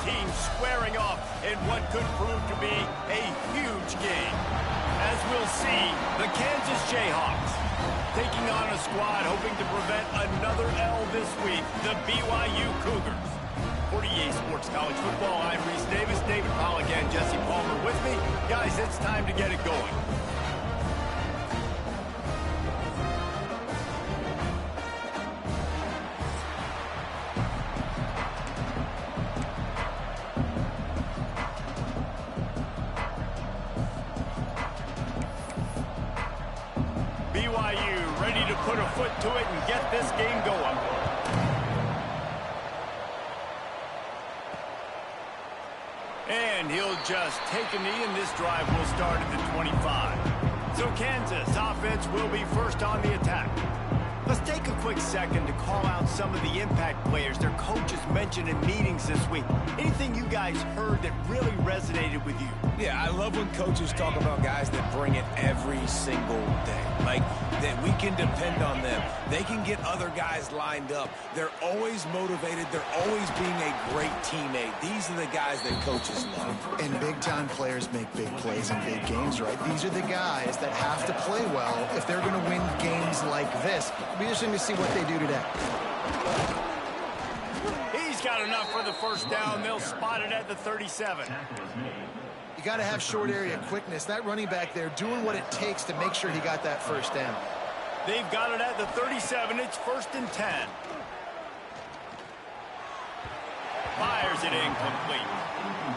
teams squaring off in what could prove to be a huge game. As we'll see, the Kansas Jayhawks taking on a squad hoping to prevent another L this week, the BYU Cougars. For EA Sports College Football, I'm Reese Davis, David Pollack, and Jesse Palmer with me. Guys, it's time to get it going. BYU ready to put a foot to it and get this game going. And he'll just take a knee, and this drive will start at the 25. So Kansas offense will be first on the attack. Let's take a quick second to call out some of the impact players their coaches mentioned in meetings this week. Anything you guys heard that really resonated with you? Yeah, I love when coaches talk about guys that bring it every single day. Like, that we can depend on them. They can get other guys lined up. They're always motivated. They're always being a great teammate. These are the guys that coaches love. And big-time players make big plays in big games, right? These are the guys that have to play well if they're going to win games like this. It'll be interesting to see what they do today. He's got enough for the first down. They'll spot it at the 37. You got to have short area quickness. That running back there doing what it takes to make sure he got that first down. They've got it at the 37. It's 1st and 10. Fires it incomplete.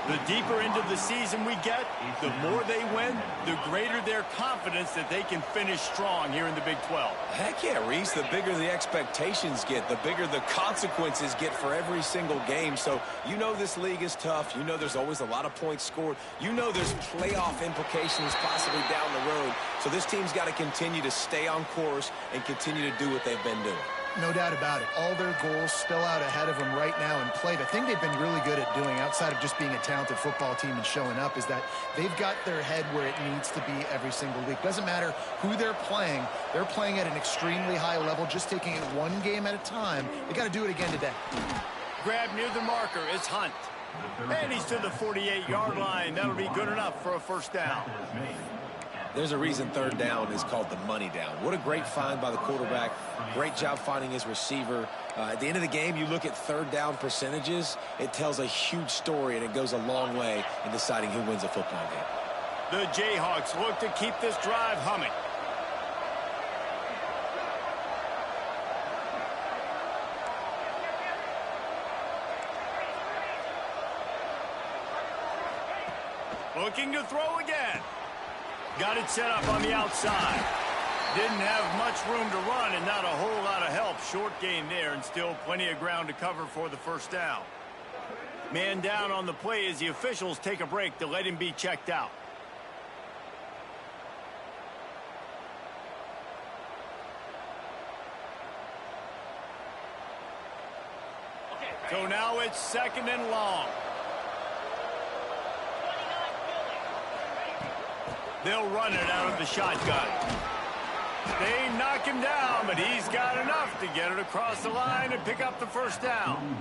The deeper into the season we get, the more they win, the greater their confidence that they can finish strong here in the Big 12. Heck yeah, Reese. The bigger the expectations get, the bigger the consequences get for every single game. So you know this league is tough. You know there's always a lot of points scored. You know there's playoff implications possibly down the road. So this team's got to continue to stay on course and continue to do what they've been doing. No doubt about it. All their goals spill out ahead of them right now in play. The thing they've been really good at doing, outside of just being a talented football team and showing up, is that they've got their head where it needs to be every single week. Doesn't matter who they're playing at an extremely high level, just taking it one game at a time. They got to do it again today. Grab near the marker. It's Hunt. And he's to the 48-yard line. That'll be good enough for a first down. There's a reason third down is called the money down. What a great find by the quarterback. Great job finding his receiver. At the end of the game, you look at third down percentages. It tells a huge story, and it goes a long way in deciding who wins a football game. The Jayhawks look to keep this drive humming. Looking to throw again. Got it set up on the outside. Didn't have much room to run and not a whole lot of help. Short gain there and still plenty of ground to cover for the first down. Man down on the play as the officials take a break to let him be checked out. So now it's 2nd and long. They'll run it out of the shotgun. They knock him down, but he's got enough to get it across the line and pick up the first down.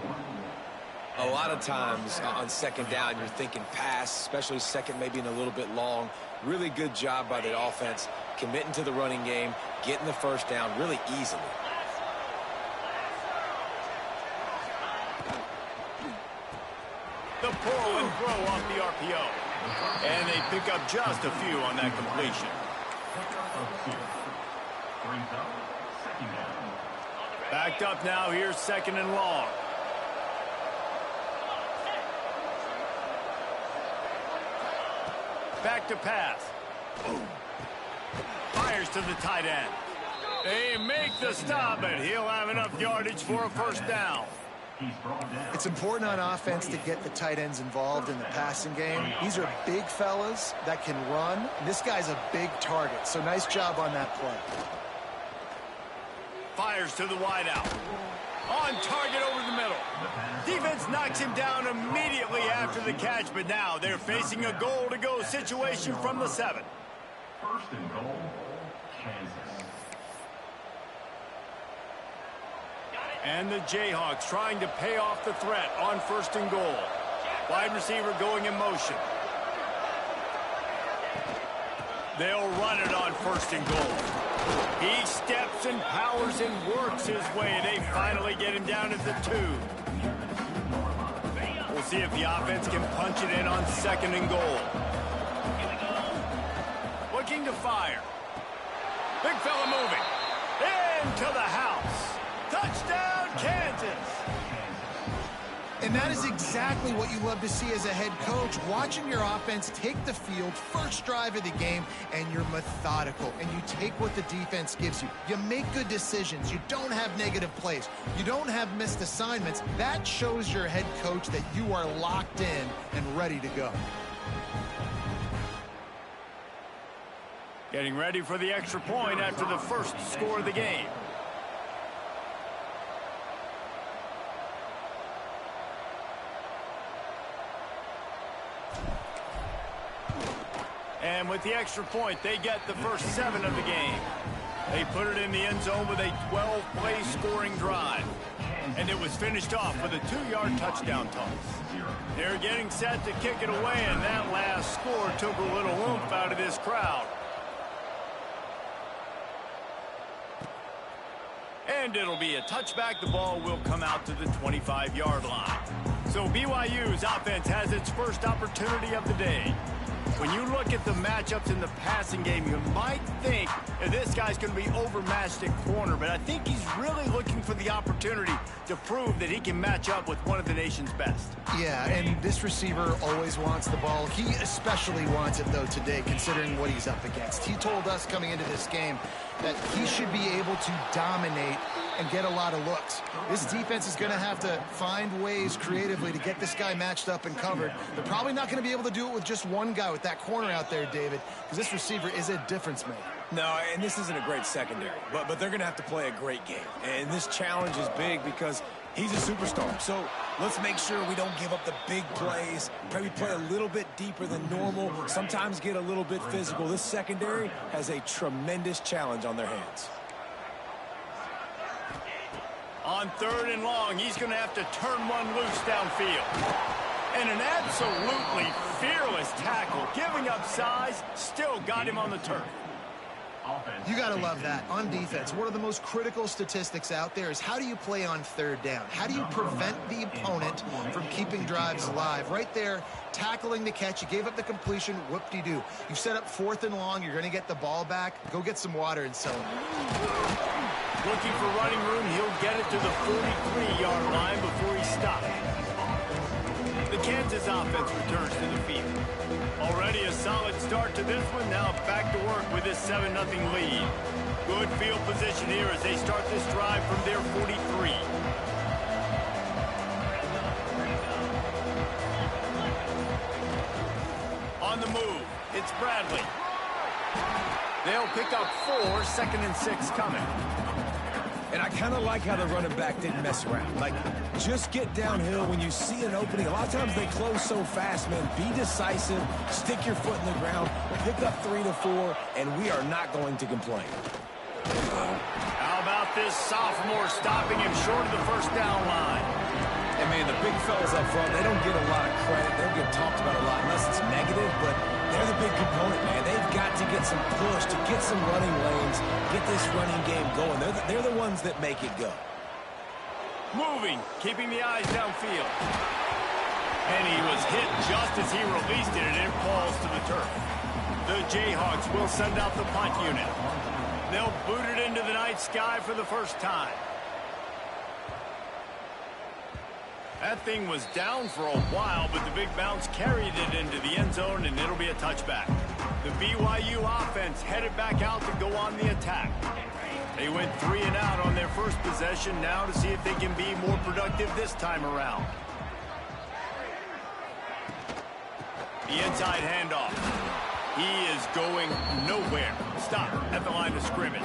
A lot of times on 2nd down, you're thinking pass, especially 2nd, maybe in a little bit long. Really good job by the offense, committing to the running game, getting the first down really easily. The pull and throw off the RPO. And they pick up just a few on that completion. Backed up now. Here's 2nd and long. Back to pass. Fires to the tight end. They make the stop, and he'll have enough yardage for a first down. It's important on offense to get the tight ends involved in the passing game. These are big fellas that can run. This guy's a big target, so nice job on that play. Fires to the wideout. On target over the middle. Defense knocks him down immediately after the catch, but now they're facing a goal-to-go situation from the 7. 1st and goal, Kansas. And the Jayhawks trying to pay off the threat on 1st and goal. Wide receiver going in motion. They'll run it on 1st and goal. He steps and powers and works his way. They finally get him down at the 2. We'll see if the offense can punch it in on 2nd and goal. Looking to fire. Big fella moving. Into the house. Touchdown, Kansas. And that is exactly what you love to see as a head coach, watching your offense take the field, first drive of the game, and you're methodical, and you take what the defense gives you. You make good decisions. You don't have negative plays. You don't have missed assignments. That shows your head coach that you are locked in and ready to go. Getting ready for the extra point after the first score of the game. And with the extra point, they get the first 7 of the game. They put it in the end zone with a 12-play scoring drive. And it was finished off with a 2-yard touchdown toss. They're getting set to kick it away, and that last score took a little oomph out of this crowd. And it'll be a touchback. The ball will come out to the 25-yard line. So BYU's offense has its first opportunity of the day. When you look at the matchups in the passing game, you might think that this guy's going to be overmatched at corner, but I think he's really looking for the opportunity to prove that he can match up with one of the nation's best. Yeah, and this receiver always wants the ball. He especially wants it, though, today, considering what he's up against. He told us coming into this game that he should be able to dominate and get a lot of looks. This defense is going to have to find ways creatively to get this guy matched up and covered. They're probably not going to be able to do it with just one guy with that corner out there, David, because this receiver is a difference maker. No, and this isn't a great secondary, but they're going to have to play a great game. And this challenge is big because he's a superstar. So let's make sure we don't give up the big plays, probably play a little bit deeper than normal, sometimes get a little bit physical. This secondary has a tremendous challenge on their hands. On 3rd and long, he's going to have to turn one loose downfield. And an absolutely fearless tackle, giving up size, still got him on the turf. You got to love that. On defense, one of the most critical statistics out there is how do you play on 3rd down? How do you prevent the opponent from keeping drives alive? Right there, tackling the catch. You gave up the completion. Whoop-de-doo. You set up 4th and long. You're going to get the ball back. Go get some water and celebrate. Looking for running room. He'll get it to the 43-yard line before he stops. The Kansas offense returns to the field. Already a solid start to this one. Now back to work with this 7-0 lead. Good field position here as they start this drive from their 43. On the move, it's Bradley. They'll pick up 4, 2nd and 6 coming. And I kind of like how the running back didn't mess around. Like, just get downhill when you see an opening. A lot of times they close so fast, man. Be decisive, stick your foot in the ground, pick up 3 to 4, and we are not going to complain. How about this sophomore stopping him short of the 1st down line? And, man, the big fellas up front, they don't get a lot of credit. They don't get talked about a lot unless it's negative, but they're the big component, man. They've got to get some push, to get some running lanes, get this running game going. They're the ones that make it go. Moving, keeping the eyes downfield. And he was hit just as he released it, and it falls to the turf. The Jayhawks will send out the punt unit. They'll boot it into the night sky for the first time. That thing was down for a while, but the big bounce carried it into the end zone, and it'll be a touchback. The BYU offense headed back out to go on the attack. They went 3 and out on their first possession, now to see if they can be more productive this time around. The inside handoff. He is going nowhere. Stop at the line of scrimmage.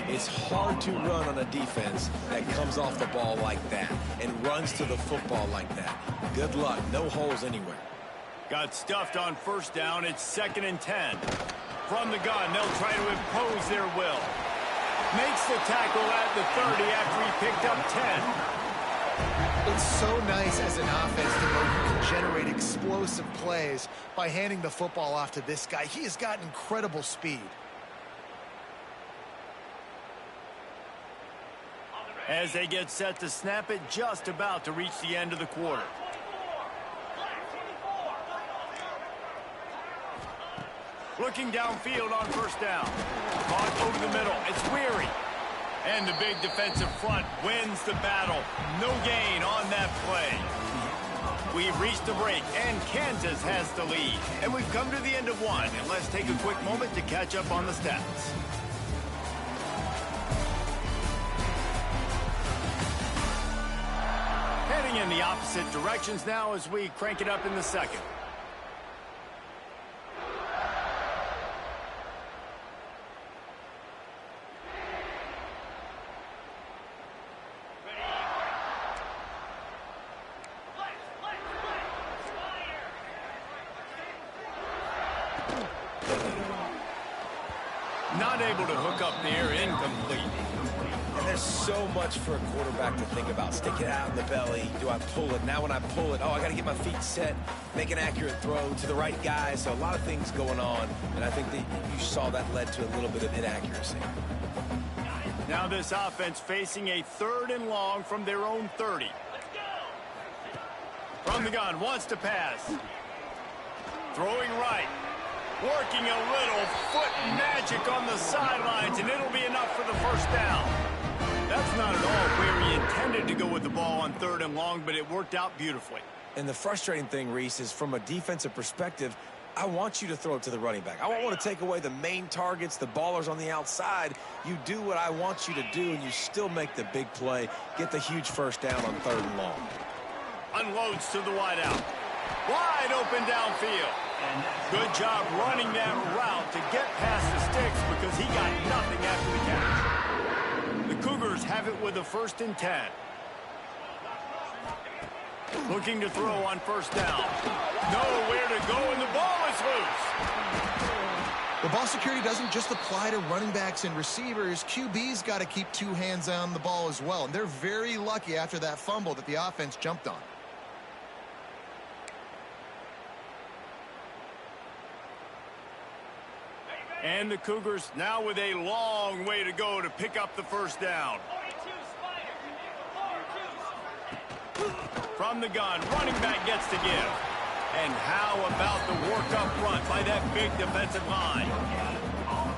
It's hard to run on a defense that comes off the ball like that and runs to the football like that. Good luck. No holes anywhere. Got stuffed on 1st down. It's 2nd and 10. From the gun, they'll try to impose their will. Makes the tackle at the 30 after he picked up 10. It's so nice as an offense to know you can generate explosive plays by handing the football off to this guy. He has got incredible speed. As they get set to snap it, just about to reach the end of the quarter. Looking downfield on first down. Caught over the middle. It's Weary. And the big defensive front wins the battle. No gain on that play. We've reached the break, and Kansas has the lead. And we've come to the end of one. And let's take a quick moment to catch up on the stats. Heading in the opposite directions now as we crank it up in the second. Not able to hook up there, incomplete. And there's so much for a quarterback to think about. Stick it out in the belly. Do I pull it? Now when I pull it, oh, I got to get my feet set, make an accurate throw to the right guy. So a lot of things going on. And I think that you saw that led to a little bit of inaccuracy. Now this offense facing a 3rd and long from their own 30. From the gun, wants to pass. Throwing right. Working a little foot magic on the sidelines, and it'll be enough for the first down. That's not at all where he intended to go with the ball on 3rd and long, but it worked out beautifully. And the frustrating thing, Reese, is from a defensive perspective, I want you to throw it to the running back. I don't want to take away the main targets, the ballers on the outside. You do what I want you to do, and you still make the big play, get the huge first down on 3rd and long. Unloads to the wideout. Wide open downfield. Good job running that route to get past the sticks because he got nothing after the catch. The Cougars have it with a 1st and 10. Looking to throw on first down. Nowhere to go, and the ball is loose. The ball security doesn't just apply to running backs and receivers. QB's got to keep 2 hands on the ball as well. And they're very lucky after that fumble that the offense jumped on. And the Cougars now with a long way to go to pick up the first down. From the gun, running back gets to give. And how about the work up front by that big defensive line?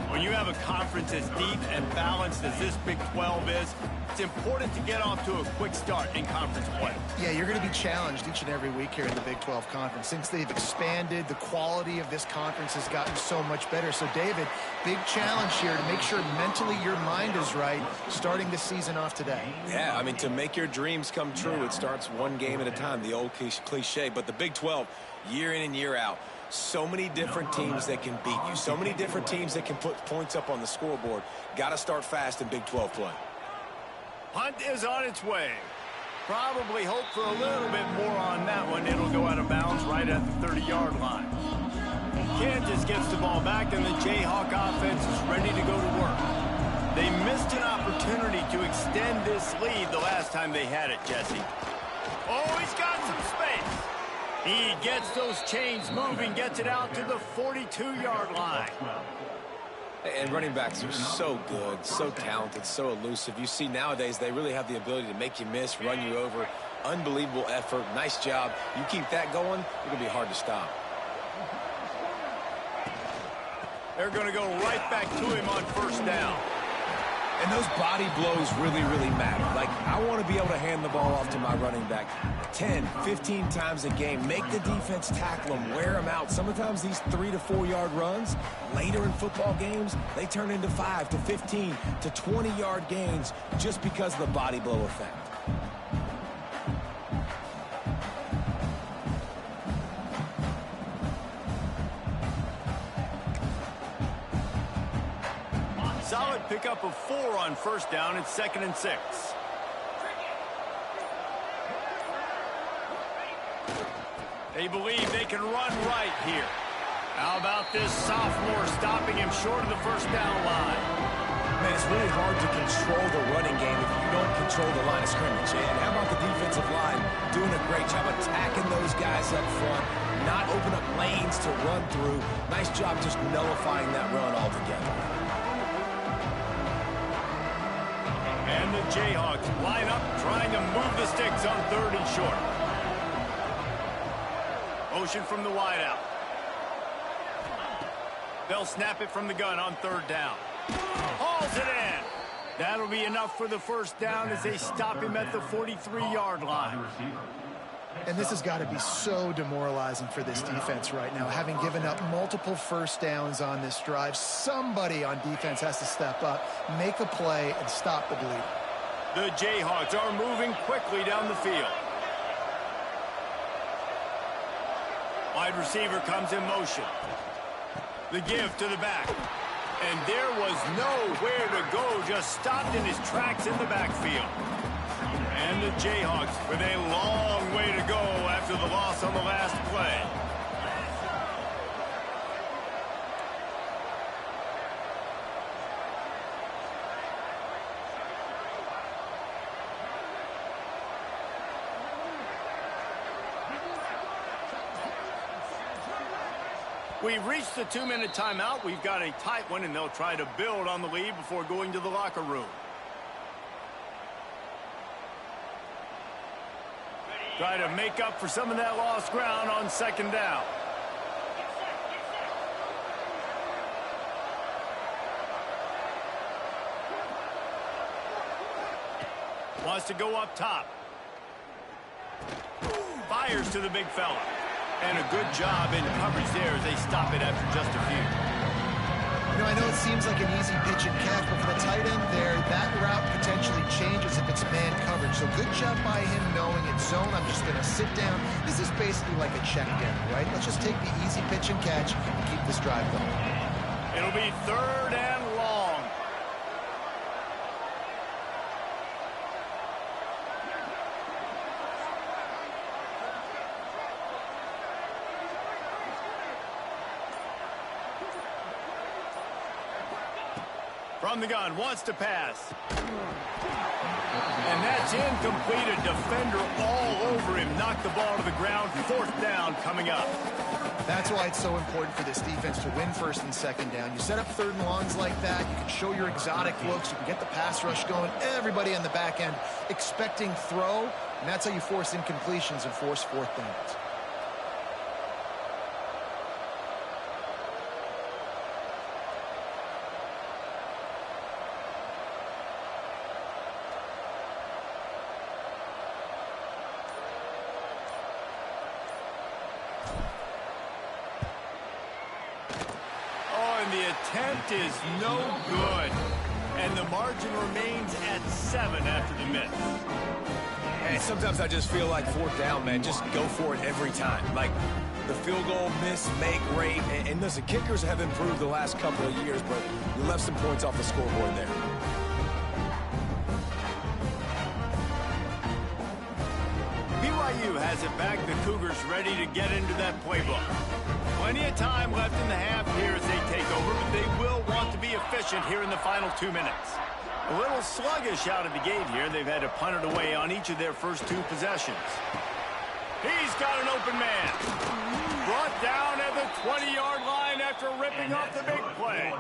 When you have a conference as deep and balanced as this Big 12 is, it's important to get off to a quick start in conference play. Yeah, you're going to be challenged each and every week here in the Big 12 Conference. Since they've expanded, the quality of this conference has gotten so much better. So, David, big challenge here to make sure mentally your mind is right starting the season off today. Yeah, I mean, to make your dreams come true, it starts one game at a time, the old cliche. But the Big 12, year in and year out, so many different teams that can beat you, so many different teams that can put points up on the scoreboard. Got to start fast in Big 12 play. Punt is on its way. Probably hope for a little bit more on that one. It'll go out of bounds right at the 30-yard line. Kansas gets the ball back, and the Jayhawk offense is ready to go to work. They missed an opportunity to extend this lead the last time they had it, Jesse. Oh, he's got some space. He gets those chains moving, gets it out to the 42-yard line. And running backs are so good, so talented, so elusive. You see nowadays they really have the ability to make you miss, run you over. Unbelievable effort. Nice job. You keep that going, it'll be hard to stop. They're going to go right back to him on first down. And those body blows really, really matter. Like, I want to be able to hand the ball off to my running back 10, 15 times a game. Make the defense tackle them, wear them out. Sometimes these 3 to 4 yard runs, later in football games, they turn into 5 to 15 to 20 yard gains just because of the body blow effect. Solid pickup of 4 on first down. It's 2nd and 6. They believe they can run right here. How about this sophomore stopping him short of the first down line? Man, it's really hard to control the running game if you don't control the line of scrimmage. And how about the defensive line doing a great job attacking those guys up front, not open up lanes to run through. Nice job just nullifying that run altogether. And the Jayhawks line up, trying to move the sticks on 3rd and short. Motion from the wideout. They'll snap it from the gun on 3rd down. Hauls it in. That'll be enough for the first down as they stop him at the 43-yard line. And this has got to be so demoralizing for this defense right now. Having given up multiple first downs on this drive, somebody on defense has to step up, make a play, and stop the bleeding. The Jayhawks are moving quickly down the field. Wide receiver comes in motion. The give to the back. And there was nowhere to go, just stopped in his tracks in the backfield. And the Jayhawks with a long way to go after the loss on the last play. We've reached the 2-minute timeout. We've got a tight one, and they'll try to build on the lead before going to the locker room. Try to make up for some of that lost ground on 2nd down. Wants to go up top. Fires to the big fella. And a good job in coverage there as they stop it after just a few. You know, I know it seems like an easy pitch and catch, but for the tight end there, that route potentially changes if it's man coverage. So good job by him knowing it's zone. I'm just going to sit down. This is basically like a check down, right? Let's just take the easy pitch and catch and keep this drive going. It'll be 3rd and long. From the gun, wants to pass. And that's incomplete. A defender all over him. Knocked the ball to the ground. 4th down coming up. That's why it's so important for this defense to win 1st and 2nd down. You set up 3rd and longs like that. You can show your exotic looks. You can get the pass rush going. Everybody on the back end expecting throw. And that's how you force incompletions and force 4th downs. The attempt is no good. And the margin remains at 7 after the miss. Hey, sometimes I just feel like 4th down, man. Just go for it every time. Like the field goal miss, make rate. And listen, kickers have improved the last couple of years, but you left some points off the scoreboard there. BYU has it back. The Cougars ready to get into that playbook. Plenty of time left in the half here as they take over, but they will want to be efficient here in the final 2 minutes. A little sluggish out of the gate here. They've had to punt it away on each of their first 2 possessions. He's got an open man. Brought down at the 20-yard line after ripping off the big play.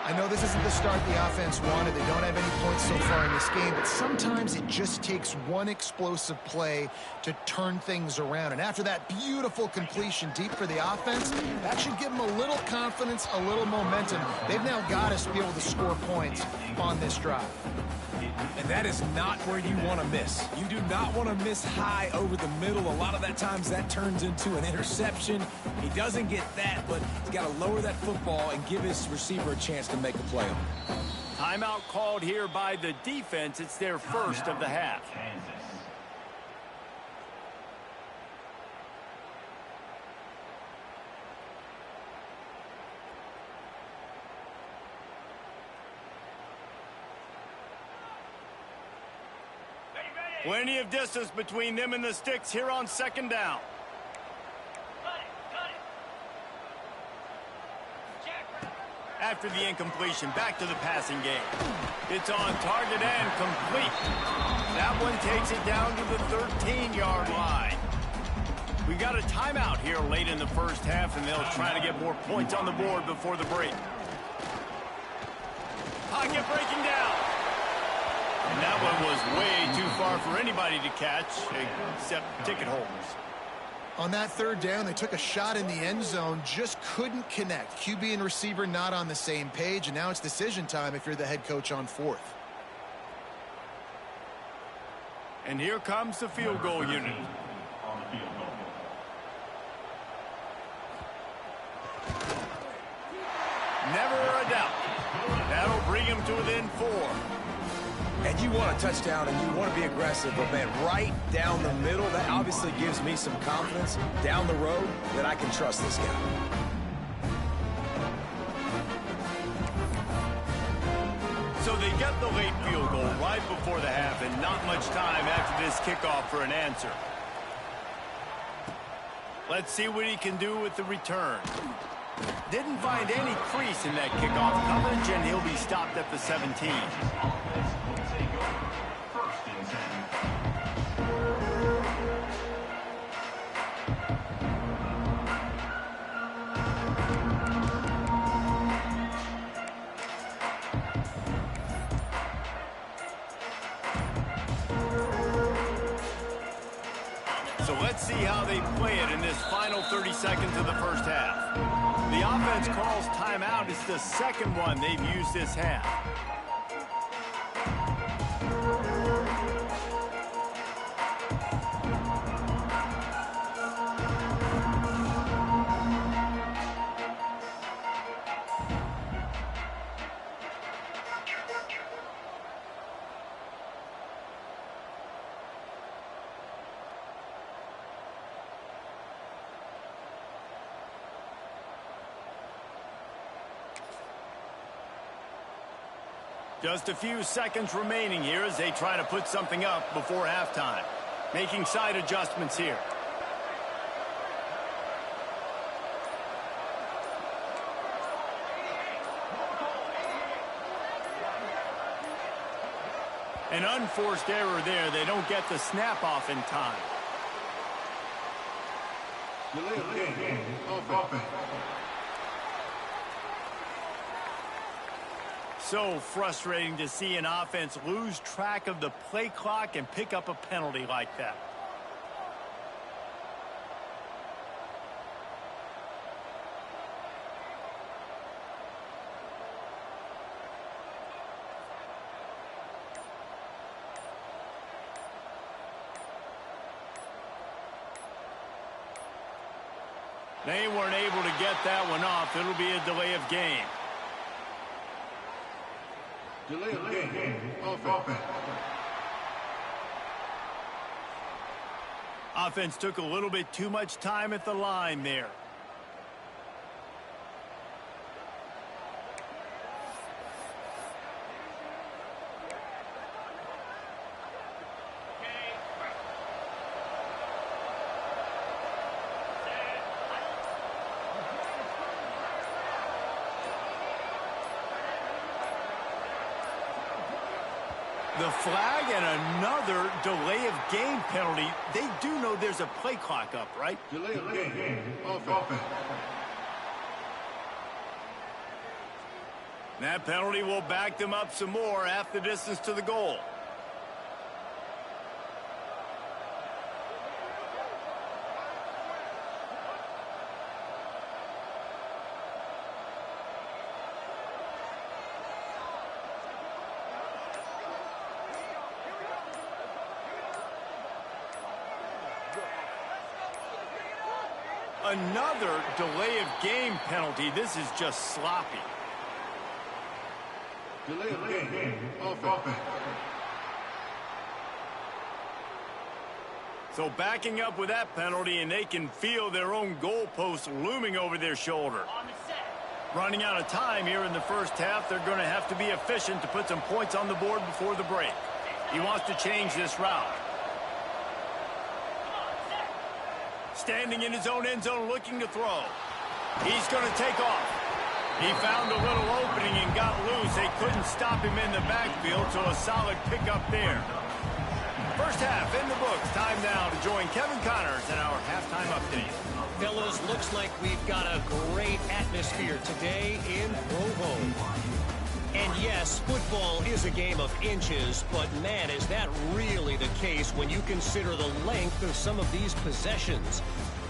I know this isn't the start the offense wanted. They don't have any points so far in this game, but sometimes it just takes one explosive play to turn things around. And after that beautiful completion deep for the offense, that should give them a little confidence, a little momentum. They've now got us to be able to score points on this drive. And that is not where you want to miss. You do not want to miss high over the middle. A lot of that times that turns into an interception. He doesn't get that, but he's got to lower that football and give his receiver a chance to make a play on it. Timeout called here by the defense. It's their first of the half. Plenty of distance between them and the sticks here on 2nd down. after the incompletion. Back to the passing game. It's on target and complete. That one takes it down to the 13-yard line. We got a timeout here late in the first half, and they'll try to get more points on the board before the break. Pocket breaking down. And that one was way too far for anybody to catch, except ticket holders. On that third down, they took a shot in the end zone, just couldn't connect. QB and receiver not on the same page, and now it's decision time if you're the head coach on fourth. And here comes the field goal unit. Never a doubt. That'll bring him to within 4. And you want a touchdown and you want to be aggressive, but man, right down the middle, that obviously gives me some confidence down the road that I can trust this guy. So they get the late field goal right before the half, and not much time after this kickoff for an answer. Let's see what he can do with the return. Didn't find any crease in that kickoff coverage, and he'll be stopped at the 17. So let's see how they play it in this final 30 seconds of the first half. The offense calls timeout. It's the second one they've used this half. Just a few seconds remaining here as they try to put something up before halftime. Making side adjustments here. An unforced error there. They don't get the snap off in time. So frustrating to see an offense lose track of the play clock and pick up a penalty like that. They weren't able to get that one off. It'll be a delay of game. Delay of game. Offense. Offense took a little bit too much time at the line there. The flag and another delay of game penalty. They do know there's a play clock up, right? Delay of game. Offense. That penalty will back them up some more, half the distance to the goal. Another delay of game penalty. This is just sloppy. Delay of game. Offense. So backing up with that penalty, and they can feel their own goalpost looming over their shoulder. Running out of time here in the first half. They're going to have to be efficient to put some points on the board before the break. He wants to change this route. Standing in his own end zone looking to throw. He's going to take off. He found a little opening and got loose. They couldn't stop him in the backfield, so a solid pickup there. First half in the books. Time now to join Kevin Connors in our halftime update. Fellas, looks like we've got a great atmosphere today in Provo. And yes, football is a game of inches, but man, is that really the case when you consider the length of some of these possessions.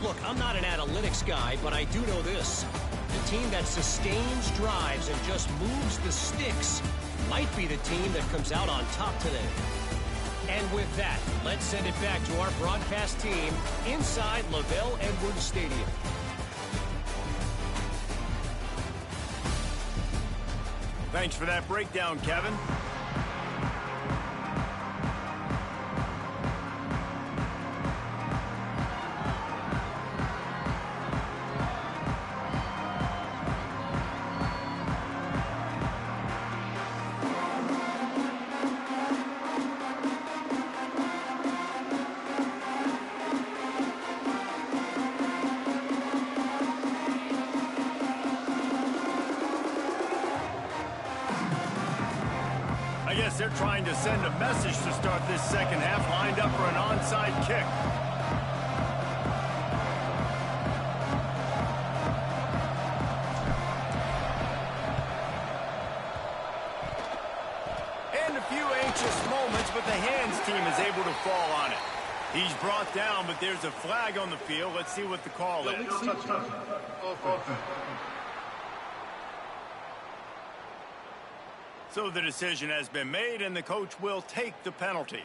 Look, I'm not an analytics guy, but I do know this. The team that sustains drives and just moves the sticks might be the team that comes out on top today. And with that, let's send it back to our broadcast team inside Lavelle Edwards Stadium. Thanks for that breakdown, Kevin. I guess they're trying to send a message to start this second half, lined up for an onside kick. And a few anxious moments, but the hands team is able to fall on it. He's brought down, but there's a flag on the field. Let's see what the call is. So the decision has been made, and the coach will take the penalty.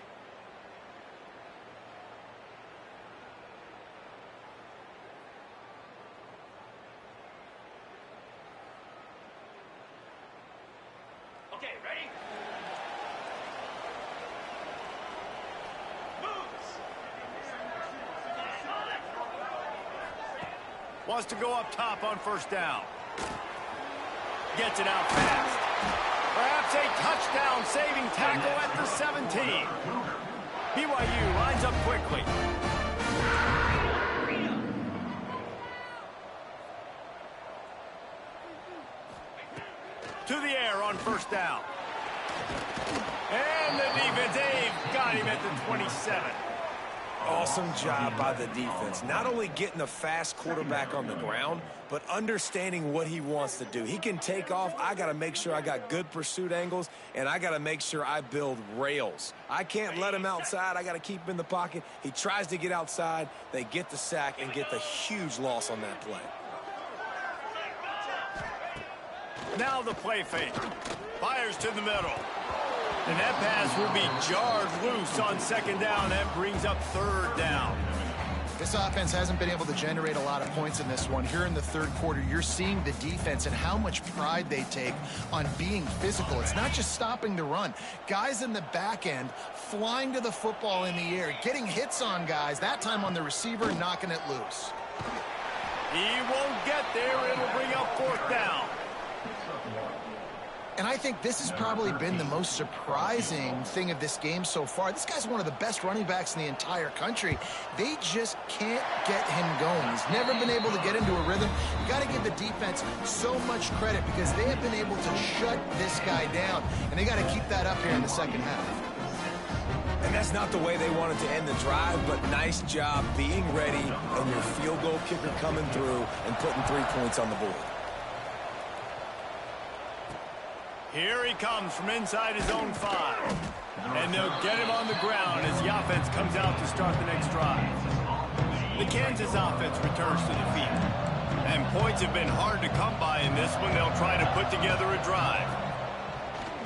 Okay, ready? Wants to go up top on first down. Gets it out fast. Perhaps a touchdown-saving tackle at the 17. BYU lines up quickly. To the air on first down. And the defense, they've got him at the 27. Awesome job by the defense. Not only getting a fast quarterback on the ground, but understanding what he wants to do. He can take off. I got to make sure I got good pursuit angles, and I got to make sure I build rails. I can't let him outside. I got to keep him in the pocket. He tries to get outside. They get the sack and get the huge loss on that play. Now the play fake. Fires to the middle. And that pass will be jarred loose on second down. That brings up third down. This offense hasn't been able to generate a lot of points in this one. Here in the third quarter, you're seeing the defense and how much pride they take on being physical. It's not just stopping the run. Guys in the back end flying to the football in the air, getting hits on guys, that time on the receiver, knocking it loose. He won't get there. It'll bring up fourth down. And I think this has probably been the most surprising thing of this game so far. This guy's one of the best running backs in the entire country. They just can't get him going. He's never been able to get into a rhythm. You got to give the defense so much credit because they have been able to shut this guy down. And they got to keep that up here in the second half. And that's not the way they wanted to end the drive, but nice job being ready and your field goal kicker coming through and putting 3 points on the board. Here he comes from inside his own 5. And they'll get him on the ground as the offense comes out to start the next drive. The Kansas offense returns to the field. And points have been hard to come by in this one. They'll try to put together a drive.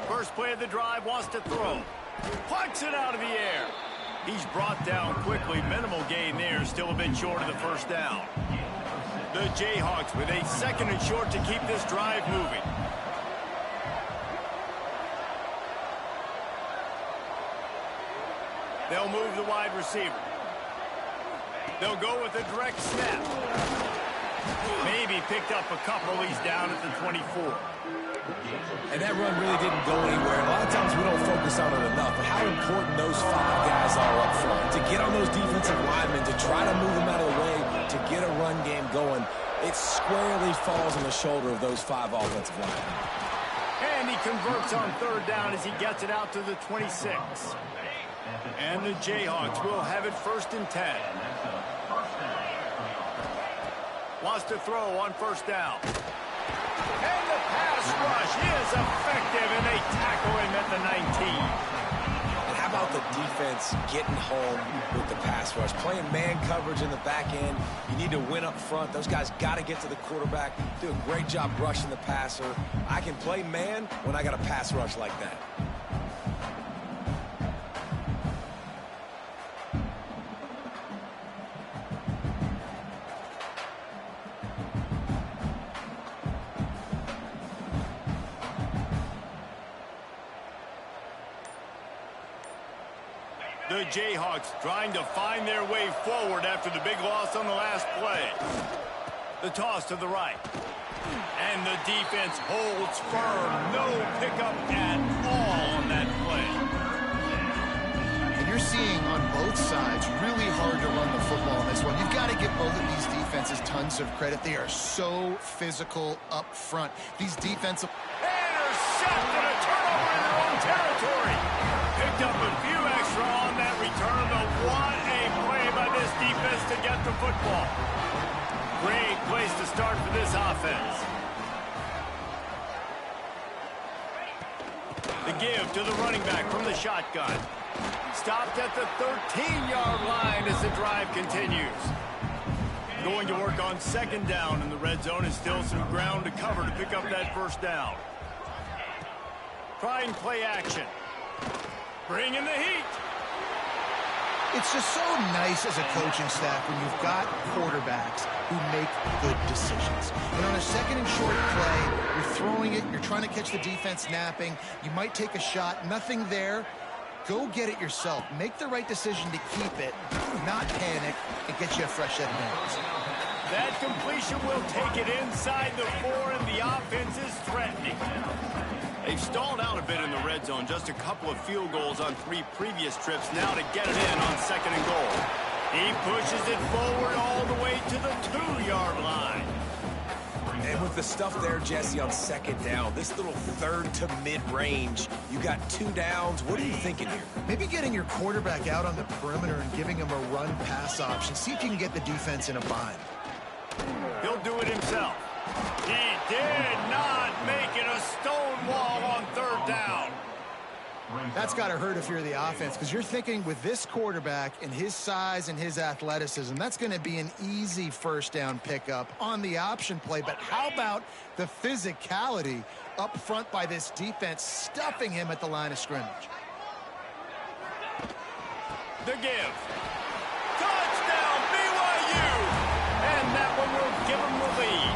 First play of the drive, wants to throw. Plucks it out of the air. He's brought down quickly. Minimal gain there, still a bit short of the first down. The Jayhawks with a second and short to keep this drive moving. They'll move the wide receiver. They'll go with a direct snap. Maybe picked up a couple. He's down at the 24. And that run really didn't go anywhere. A lot of times we don't focus on it enough, but how important those 5 guys are up front. To get on those defensive linemen, to try to move them out of the way, to get a run game going. It squarely falls on the shoulder of those 5 offensive linemen. And he converts on 3rd down as he gets it out to the 26. And the Jayhawks will have it 1st and 10. Wants to throw on 1st down. And the pass rush is effective, and they tackle him at the 19. And how about the defense getting home with the pass rush? Playing man coverage in the back end. You need to win up front. Those guys got to get to the quarterback. Do a great job rushing the passer. I can play man when I got a pass rush like that. The Jayhawks trying to find their way forward after the big loss on the last play. The toss to the right. And the defense holds firm. No pickup at all on that play. And you're seeing on both sides really hard to run the football in this one. You've got to give both of these defenses tons of credit. They are so physical up front. These defensive... Intercepted, a turnover in their own territory. Picked up a few extra on that return, but what a play by this defense to get the football. Great place to start for this offense. The give to the running back from the shotgun. Stopped at the 13-yard line as the drive continues. Going to work on 2nd down in the red zone, and still some ground to cover to pick up that 1st down. Try and play action. Bring in the heat. It's just so nice as a coaching staff when you've got quarterbacks who make good decisions. And on a 2nd and short play, you're throwing it, you're trying to catch the defense napping, you might take a shot, nothing there. Go get it yourself. Make the right decision to keep it, not panic, and get you a fresh set of downs. That completion will take it inside the 4, and the offense is threatening. They've stalled out a bit in the red zone. Just a couple of field goals on 3 previous trips now to get it in on 2nd and goal. He pushes it forward all the way to the 2-yard line. And with the stuff there, Jesse, on 2nd down, this little 3rd to mid-range, you got 2 downs. What are you thinking here? Maybe getting your quarterback out on the perimeter and giving him a run-pass option. See if you can get the defense in a bind. He'll do it himself. He did not make it a stone wall on 3rd down. That's got to hurt if you're the offense, because you're thinking with this quarterback and his size and his athleticism, that's going to be an easy 1st down pickup on the option play. But how about the physicality up front by this defense, stuffing him at the line of scrimmage? The give. Touchdown, BYU! And that one will give them the lead.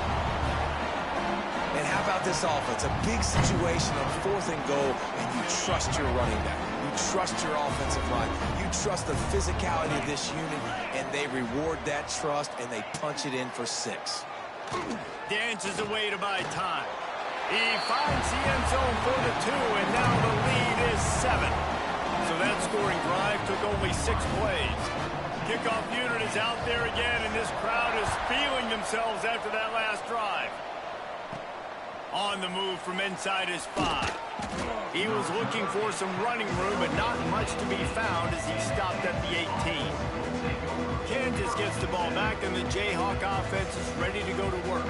And how about this offense? A big situation on 4th and goal, and you trust your running back. You trust your offensive line. You trust the physicality of this unit, and they reward that trust, and they punch it in for 6. Dances away to buy time. He finds the end zone for the 2, and now the lead is 7. So that scoring drive took only 6 plays. Kickoff unit is out there again, and this crowd is feeling themselves after that last drive. On the move from inside his 5. He was looking for some running room, but not much to be found as he stopped at the 18. Kansas gets the ball back, and the Jayhawk offense is ready to go to work.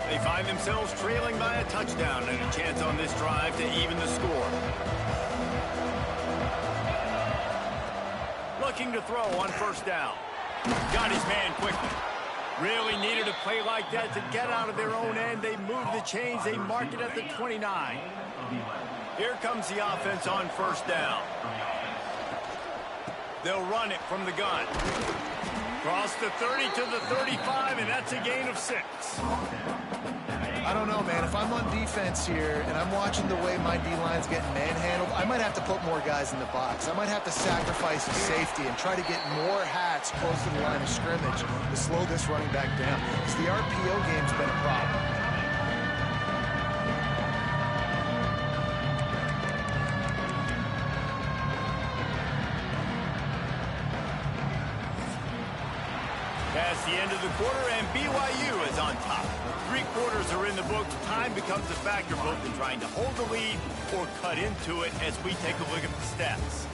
They find themselves trailing by a touchdown and a chance on this drive to even the score. Looking to throw on 1st down. Got his man quickly. Really needed a play like that to get out of their own end. They move the chains. They mark it at the 29. Here comes the offense on 1st down. They'll run it from the gun. Cross the 30 to the 35, and that's a gain of 6. I don't know, man. If I'm on defense here and I'm watching the way my D-line's getting manhandled, I might have to put more guys in the box. I might have to sacrifice a safety and try to get more hats close to the line of scrimmage to slow this running back down, because the RPO game's been a problem. Past the end of the quarter, and BYU is on top. 3 quarters are in the books. Time becomes a factor both in trying to hold the lead or cut into it as we take a look at the stats.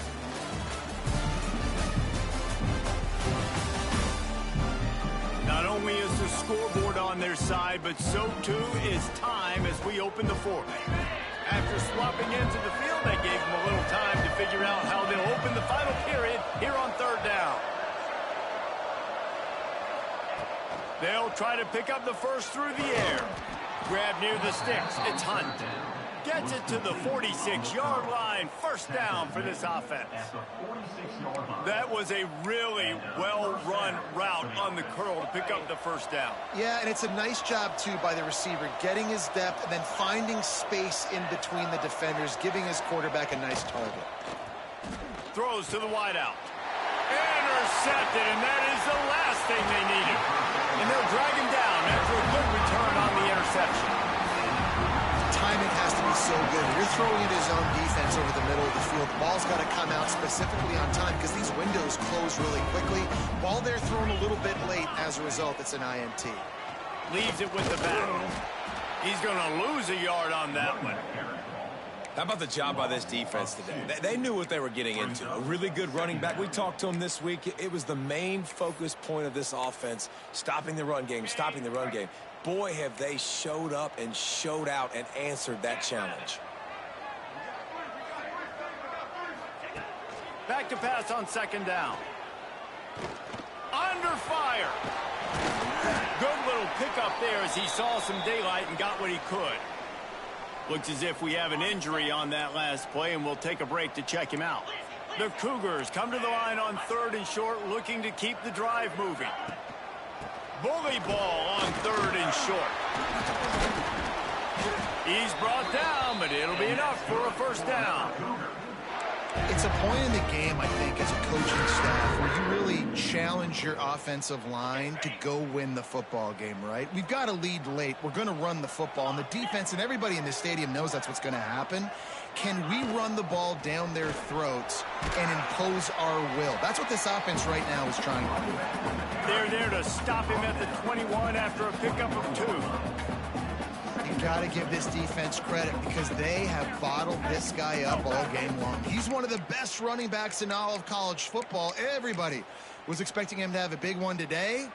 Not only is the scoreboard on their side, but so too is time as we open the fourth. After swapping into the field, that gave them a little time to figure out how they'll open the final period here on 3rd down. They'll try to pick up the first through the air. Grab near the sticks. It's Hunt. Gets it to the 46-yard line. 1st down for this offense. That was a really well-run route on the curl to pick up the 1st down. Yeah, and it's a nice job, too, by the receiver, getting his depth and then finding space in between the defenders, giving his quarterback a nice target. Throws to the wideout. Intercepted, and that is the last thing they needed. And they'll drag him down after a good return on the interception. Timing has to be so good. You're throwing it his own defense over the middle of the field. The ball's got to come out specifically on time because these windows close really quickly. Ball there thrown a little bit late. As a result, it's an INT. Leaves it with the back. He's going to lose a yard on that one. How about the job by this defense today? They knew what they were getting into. A really good running back. We talked to him this week. It was the main focus point of this offense, stopping the run game, stopping the run game. Boy, have they showed up and showed out and answered that challenge. Back to pass on 2nd down. Under fire. Good little pickup there as he saw some daylight and got what he could. Looks as if we have an injury on that last play, and we'll take a break to check him out. The Cougars come to the line on 3rd and short, looking to keep the drive moving. Bully ball on 3rd and short. He's brought down, but it'll be enough for a 1st down. It's a point in the game, I think, as a coaching staff where you really challenge your offensive line to go win the football game, right? We've got to lead late. We're going to run the football. And the defense and everybody in the stadium knows that's what's going to happen. Can we run the ball down their throats and impose our will? That's what this offense right now is trying to do. They're there to stop him at the 21 after a pickup of 2. You got to give this defense credit because they have bottled this guy up all game long. He's one of the best running backs in all of college football. Everybody was expecting him to have a big one today.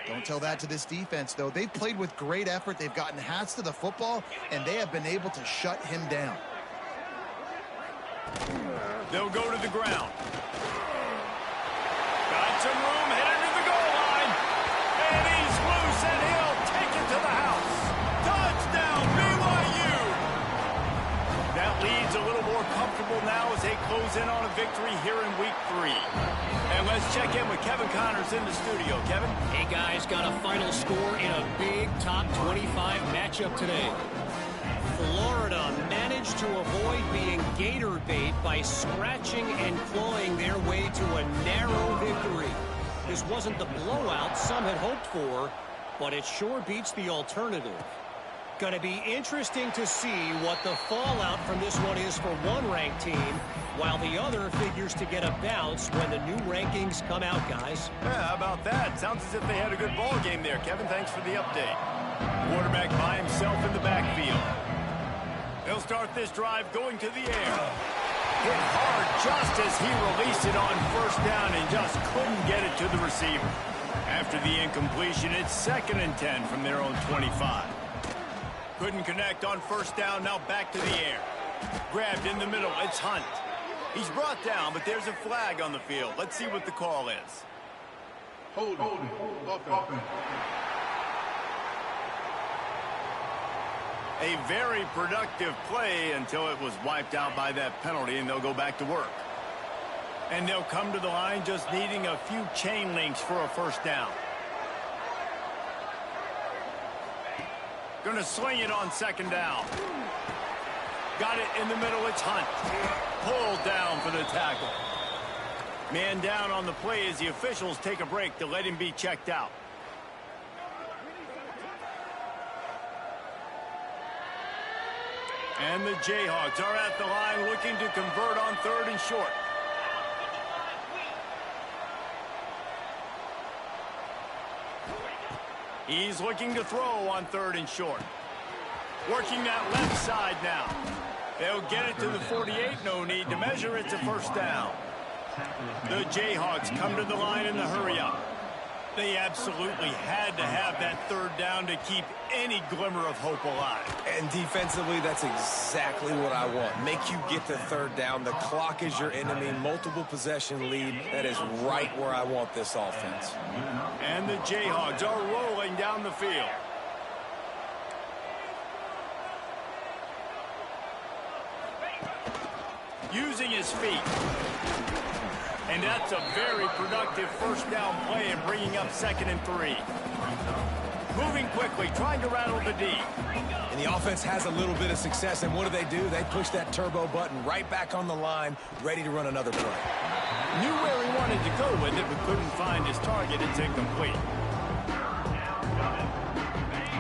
Don't tell that to this defense, though. They've played with great effort. They've gotten hats to the football, and they have been able to shut him down. They'll go to the ground. Got some room, headed to the goal line. And he's loose, and he'll take it to the house. Touchdown, BYU! That lead's a little more comfortable now as they close in on a victory here in week 3. And let's check in with Kevin Connors in the studio. Kevin? Hey, guys, got a final score in a big top 25 matchup today. Florida managed to avoid being gator bait by scratching and clawing their way to a narrow victory. This wasn't the blowout some had hoped for, but it sure beats the alternative. Going to be interesting to see what the fallout from this one is for one ranked team, while the other figures to get a bounce when the new rankings come out, guys. Yeah, how about that? Sounds as if they had a good ball game there. Kevin, thanks for the update. Quarterback by himself in the backfield. He'll start this drive going to the air. Hit hard just as he released it on 1st down and just couldn't get it to the receiver. After the incompletion, it's 2nd and 10 from their own 25. Couldn't connect on 1st down, now back to the air. Grabbed in the middle, it's Hunt. He's brought down, but there's a flag on the field. Let's see what the call is. Hold offense. A very productive play until it was wiped out by that penalty, and they'll go back to work. And they'll come to the line just needing a few chain links for a 1st down. Going to sling it on 2nd down. Got it in the middle, it's Hunt. Pulled down for the tackle. Man down on the play as the officials take a break to let him be checked out. And the Jayhawks are at the line looking to convert on 3rd and short. He's looking to throw on 3rd and short. Working that left side now. They'll get it to the 48. No need to measure. It's a first down. The Jayhawks come to the line in the hurry-up. They absolutely had to have that 3rd down to keep any glimmer of hope alive. And defensively, that's exactly what I want. Make you get the 3rd down. The clock is your enemy. Multiple possession lead. That is right where I want this offense. And the Jayhawks are rolling down the field. Using his feet. And that's a very productive first down play and bringing up 2nd and 3. Moving quickly, trying to rattle the D. And the offense has a little bit of success, and what do? They push that turbo button right back on the line, ready to run another play. Knew where he wanted to go with it, but couldn't find his target. It's incomplete.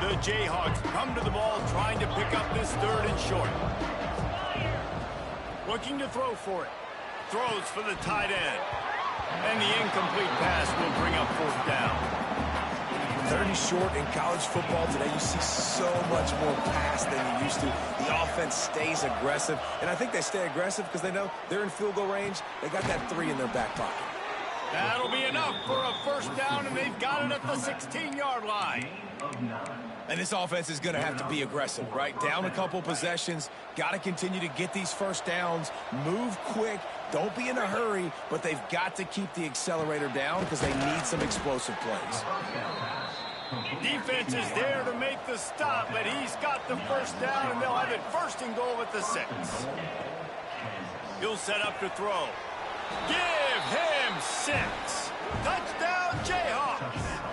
The Jayhawks come to the ball, trying to pick up this 3rd and short. Looking to throw for it. Throws for the tight end. And the incomplete pass will bring up 4th down. 3rd and short in college football today, you see so much more pass than you used to. The offense stays aggressive, and I think they stay aggressive because they know they're in field goal range. They got that 3 in their back pocket. That'll be enough for a first down, and they've got it at the 16-yard line. And this offense is going to have to be aggressive, right? Down a couple possessions, got to continue to get these first downs, move quick, don't be in a hurry, but they've got to keep the accelerator down because they need some explosive plays. Defense is there to make the stop, but he's got the first down, and they'll have it 1st and goal at the 6. He'll set up to throw. Give him 6. Touchdown, Jayhawks.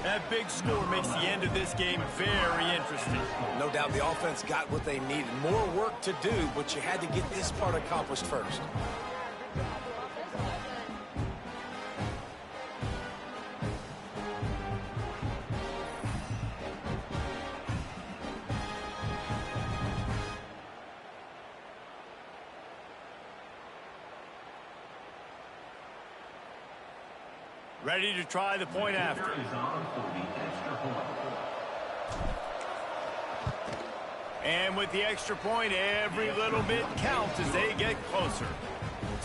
That big score makes the end of this game very interesting. No doubt the offense got what they needed. More work to do, but you had to get this part accomplished first. Ready to try the point after. And with the extra point, every little bit counts as they get closer.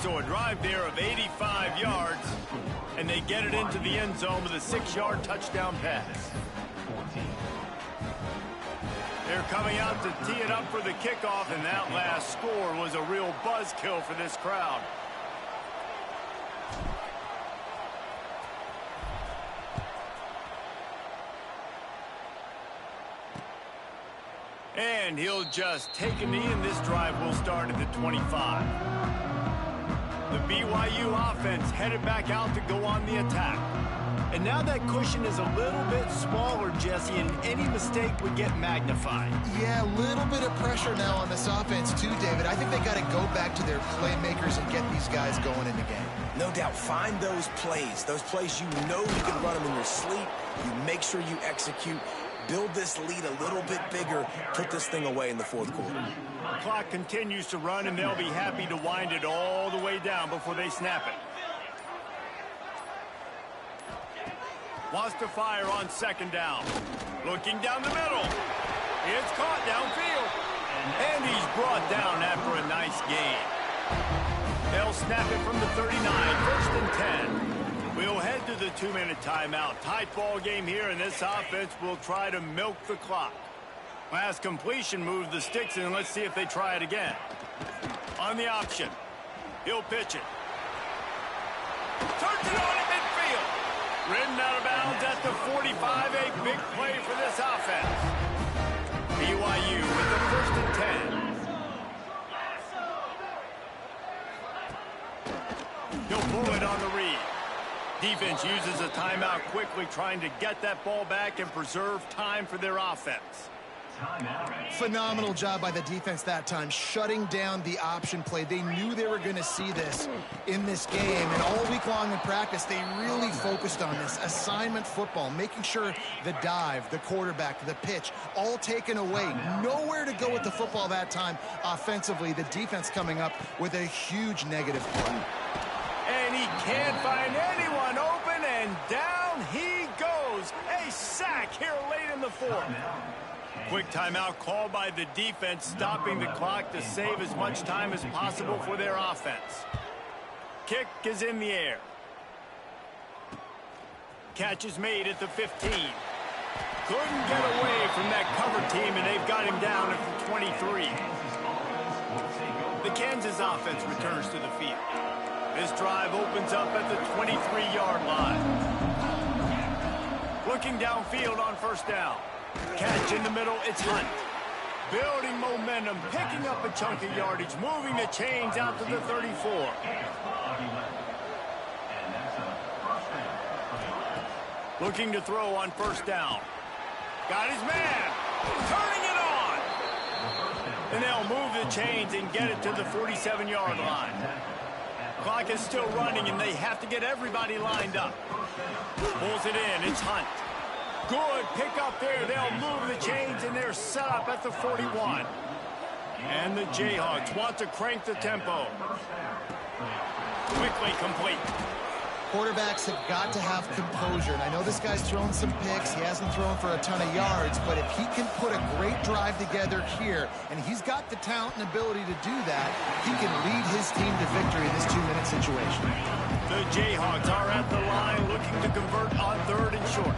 So a drive there of 85 yards, and they get it into the end zone with a 6-yard touchdown pass. They're coming out to tee it up for the kickoff, and that last score was a real buzzkill for this crowd. And he'll just take a knee, and this drive will start at the 25. The BYU offense headed back out to go on the attack. And now that cushion is a little bit smaller, Jesse, and any mistake would get magnified. Yeah, a little bit of pressure now on this offense too, David. I think they got to go back to their playmakers and get these guys going in the game. No doubt, find those plays you know you can run them in your sleep. You make sure you execute. Build this lead a little bit bigger. Put this thing away in the 4th quarter. The clock continues to run, and they'll be happy to wind it all the way down before they snap it. Wants to fire on 2nd down. Looking down the middle. It's caught downfield. And he's brought down after a nice gain. They'll snap it from the 39, 1st and 10. We'll head to the 2-minute timeout. Tight ball game here, and this offense will try to milk the clock. Last completion moved the sticks, and let's see if they try it again. On the option, he'll pitch it. Turns it on at midfield. Ridden out of bounds at the 45. A big play for this offense. BYU with the 1st and 10. He'll pull it on the read. Defense uses a timeout quickly, trying to get that ball back and preserve time for their offense. Phenomenal job by the defense that time, shutting down the option play. They knew they were going to see this in this game, and all week long in practice, they really focused on this assignment football, making sure the dive, the quarterback, the pitch, all taken away. Nowhere to go with the football that time offensively. The defense coming up with a huge negative play. And he can't find anyone open, and down he goes. A 4th. Quick timeout called by the defense, stopping the clock to save as much time as possible for their offense. Kick is in the air. Catch is made at the 15. Couldn't get away from that cover team, and they've got him down at the 23. The Kansas offense returns to the field. This drive opens up at the 23-yard line. Looking downfield on first down. Catch in the middle, it's Hunt. Building momentum, picking up a chunk of yardage, moving the chains out to the 34. Looking to throw on first down. Got his man. Turning it on. And they'll move the chains and get it to the 47-yard line. Clock is still running, and they have to get everybody lined up. Pulls it in. It's Hunt. Good pick up there. They'll move the chains, and they're set up at the 41. And the Jayhawks want to crank the tempo. Quickly complete. Quarterbacks have got to have composure, and I know this guy's thrown some picks. He hasn't thrown for a ton of yards, but if he can put a great drive together here, and he's got the talent and ability to do that, he can lead his team to victory in this 2-minute situation. The Jayhawks are at the line looking to convert on 3rd and short.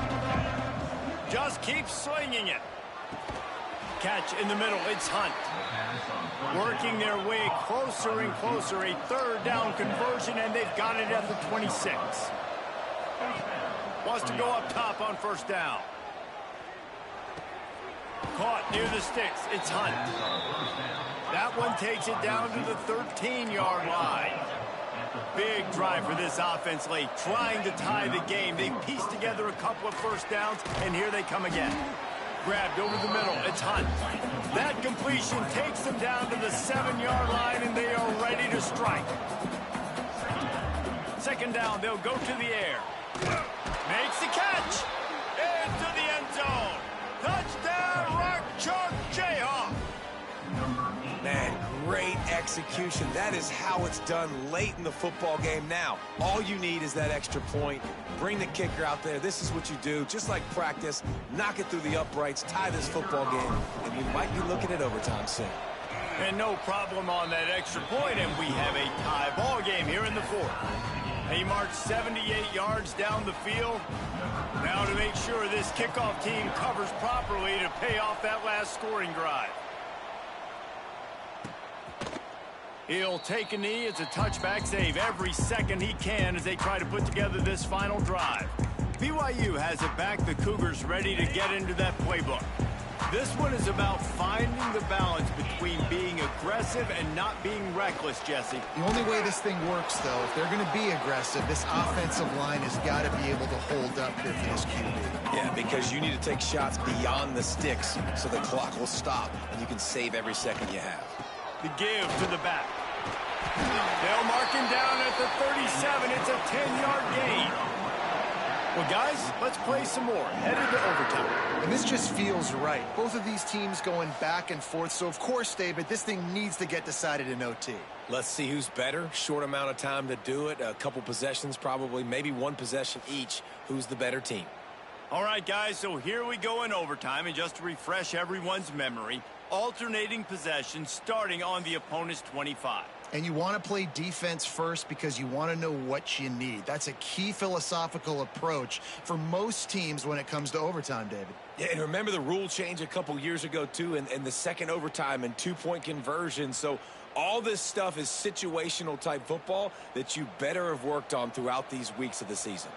Just keep swinging it. Catch in the middle, it's Hunt. Working their way closer and closer, a 3rd down conversion, and they've got it at the 26. Wants to go up top on first down. Caught near the sticks, it's Hunt. That one takes it down to the 13-yard line. Big drive for this offense late, trying to tie the game. They pieced together a couple of first downs, and here they come again. Grabbed over the middle, it's Hunt. That completion takes them down to the 7-yard line, and they are ready to strike. 2nd down, they'll go to the air. Makes the catch. Into the end zone. Touchdown, Rock Chalk Jayhawk. Man, great execution. That is how it's done late in the football game now. All you need is that extra point. Bring the kicker out there. This is what you do. Just like practice, knock it through the uprights, tie this football game, and we might be looking at overtime soon. And no problem on that extra point, and we have a tie ball game here in the 4th. He marched 78 yards down the field. Now to make sure this kickoff team covers properly to pay off that last scoring drive. He'll take a knee. It's a touchback save every second he can as they try to put together this final drive. BYU has it back. The Cougars ready to get into that playbook. This one is about finding the balance between being aggressive and not being reckless, Jesse. The only way this thing works, though, if they're going to be aggressive, this offensive line has got to be able to hold up here for this QB. Yeah, because you need to take shots beyond the sticks so the clock will stop and you can save every second you have. The give to the back. They'll mark him down at the 37. It's a 10-yard gain. Well, guys, let's play some more. Headed to overtime. And this just feels right. Both of these teams going back and forth. So, of course, David, this thing needs to get decided in OT. Let's see who's better. Short amount of time to do it. A couple possessions probably. Maybe one possession each. Who's the better team? All right, guys, so here we go in overtime. And just to refresh everyone's memory, alternating possessions starting on the opponent's 25. And you want to play defense first because you want to know what you need. That's a key philosophical approach for most teams when it comes to overtime, David. Yeah, and remember the rule change a couple years ago, too, and the second overtime and two-point conversion. So all this stuff is situational type football that you better have worked on throughout these weeks of the season.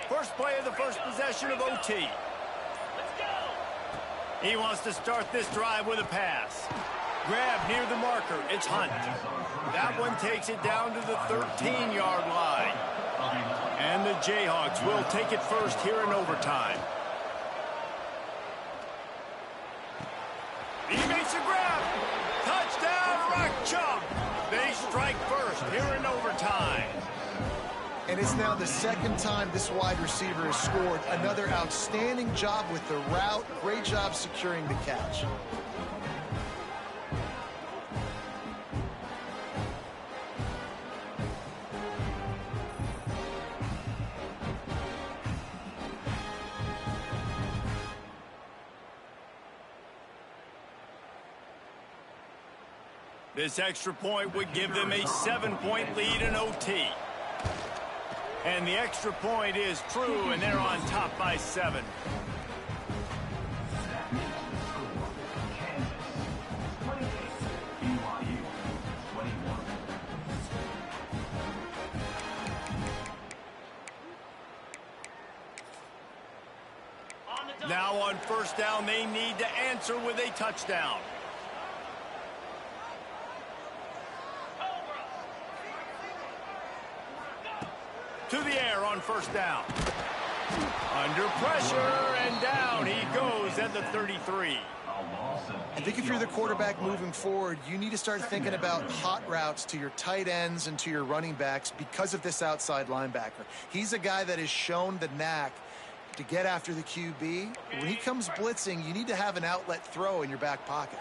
First play of the first possession of OT. Let's go. He wants to start this drive with a pass. Grab near the marker. It's Hunt. That one takes it down to the 13-yard line. And the Jayhawks will take it first here in overtime. He makes a grab. Touchdown, Rock Chalk. They strike first here in overtime. And it's now the second time this wide receiver has scored. Another outstanding job with the route. Great job securing the catch. This extra point would give them a 7-point lead in OT. And the extra point is true, and they're on top by 7. Now on first down, they need to answer with a touchdown. To the air on first down. Under pressure, and down he goes at the 33. I think if you're the quarterback moving forward, you need to start thinking about hot routes to your tight ends and to your running backs because of this outside linebacker. He's a guy that has shown the knack to get after the QB. When he comes blitzing, you need to have an outlet throw in your back pocket.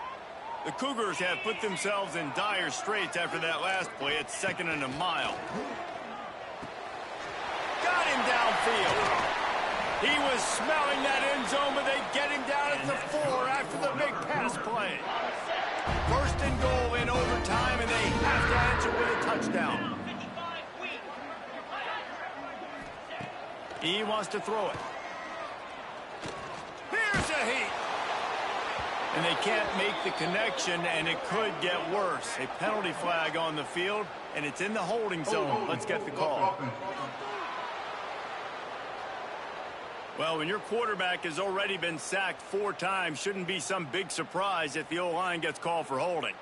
The Cougars have put themselves in dire straits after that last play. It's 2nd and a mile. Got him downfield. He was smelling that end zone, but they get him down at the 4 after the big pass play. 1st and goal in overtime, and they have to answer with a touchdown. He wants to throw it. Here's a heat. And they can't make the connection, and it could get worse. A penalty flag on the field, and it's in the holding zone. Let's get the call. Well, when your quarterback has already been sacked 4 times, shouldn't be some big surprise if the O-line gets called for holding.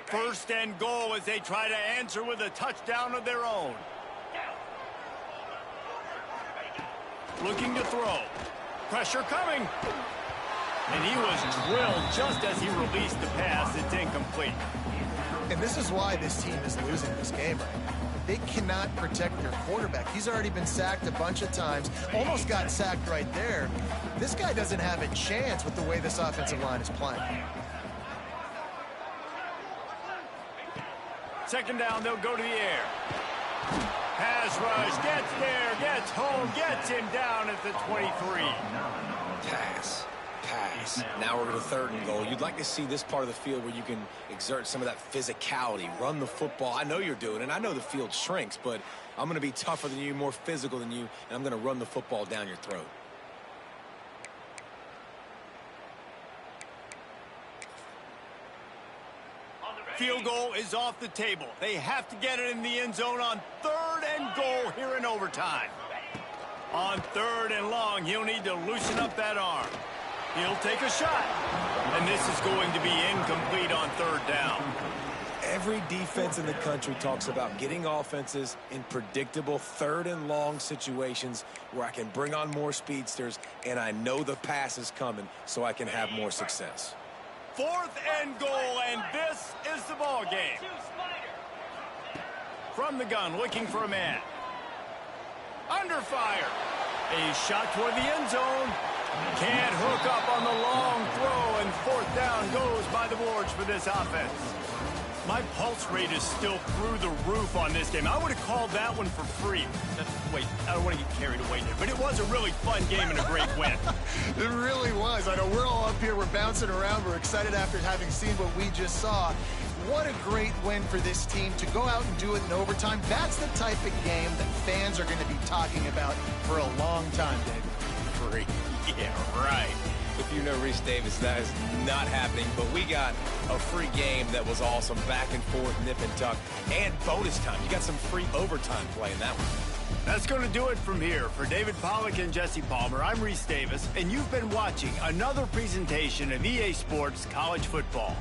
First and goal as they try to answer with a touchdown of their own. Looking to throw. Pressure coming. And he was drilled just as he released the pass. It's incomplete. And this is why this team is losing this game right now. They cannot protect their quarterback. He's already been sacked a bunch of times. Almost got sacked right there. This guy doesn't have a chance with the way this offensive line is playing. 2nd down, they'll go to the air. Pass rush, gets there, gets home, gets him down at the 23. Pass. Now we're to 3rd and goal. You'd like to see this part of the field where you can exert some of that physicality, run the football. I know you're doing it. I know the field shrinks, but I'm going to be tougher than you, more physical than you, and I'm going to run the football down your throat. Field goal is off the table. They have to get it in the end zone on 3rd and goal here in overtime. On 3rd and long, he'll need to loosen up that arm. He'll take a shot. And this is going to be incomplete on 3rd down. Every defense in the country talks about getting offenses in predictable 3rd and long situations where I can bring on more speedsters and I know the pass is coming so I can have more success. 4th and goal, and this is the ball game. From the gun, looking for a man. Under fire. A shot toward the end zone. Can't hook up on the long throw, and 4th down goes by the boards for this offense. My pulse rate is still through the roof on this game. I would have called that one for free. Wait, I don't want to get carried away there, but it was a really fun game and a great win. It really was. I know we're all up here, we're bouncing around, we're excited after having seen what we just saw. What a great win for this team to go out and do it in overtime. That's the type of game that fans are going to be talking about for a long time, David. Free. Yeah, right. If you know Reese Davis, that is not happening, but we got a free game that was awesome, back and forth, nip and tuck, and bonus time. You got some free overtime play in that one. That's going to do it from here. For David Pollack and Jesse Palmer, I'm Reese Davis, and you've been watching another presentation of EA Sports College Football.